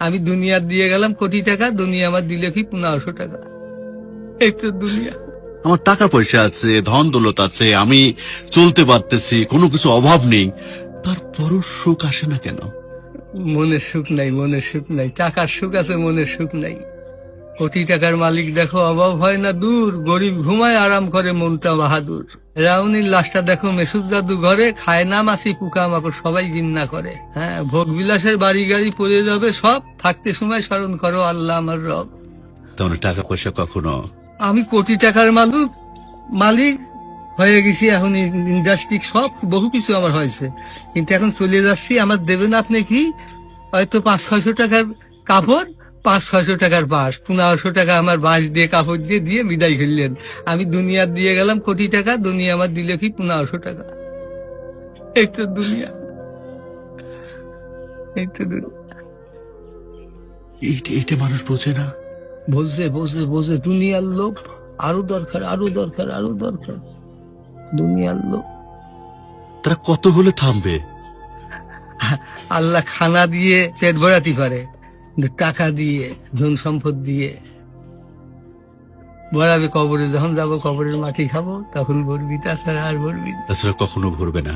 আমি দুনিয়া দিয়ে গেলাম কোটি টাকা, দুনিয়া আমার দিলে কি 1500 টাকা। এই তো দুনিয়া। আমার টাকা পয়সা আছে, ধন দৌলত আছে, আমি চলতে পারতেছি, কোনো কিছু অভাব নেই, তারপরও সুখ আসে না কেন? মনের সুখ নাই, মনের সুখ নাই। টাকার সুখ আছে, মনের সুখ নাই। কোটি টাকার মালিক দেখো অভাব হয় না দূর, গরিব ঘুমায় আরাম করে মনটা বাহাদুর। রাউনির লাশটা দেখো মেসুদ জাদু ঘরে, খায় না মাছি পোকা মাকড় সবাই ঘৃণা করে। হ্যাঁ, ভোগ বিলাসের বাড়ি গাড়ি পড়ে যাবে সব, থাকতে সময় স্মরণ করো আল্লাহ আমার রব। তাহলে টাকা পয়সা কখনো? আমি কোটি টাকার মালিক হয়ে গেছি, এখন ইন্ডাস্ট্রি সব বহু কিছু আমার হয়েছে, কিন্তু এখন চলে যাচ্ছি। আমার দেবেন আপনি কি? হয়তো 500-600 টাকার কাপড়, 500-600 টাকার বাঁশ, 1500 টাকা আমার বাঁশ দিয়ে কাপড় দিয়ে দিয়ে বিদায় করলেন। আমি দুনিয়া দিয়ে গেলাম কোটি টাকা, দুনিয়া আমার দিলে কি 1500 টাকা। এই তো দুনিয়া, এই তো দুনিয়া। এইটা মানুষ বোঝে না। বোঝে বোঝে বোঝে, দুনিয়ার লোভ আরো দরকার, আরো দরকার, আরো দরকার। দুনিয়ার লোভ। তারা কত হলে থামবে? আল্লাহ খানা দিয়ে পেট ভরাতে পারে, কিন্তু টাকা দিয়ে, ধন সম্পদ দিয়ে ভরাবে কবরে। যখন যাবো কবরের মাটি খাবো তখন ভরবি, তাছাড়া আর ভরবি না। তাছাড়া কখনো ভরবে না।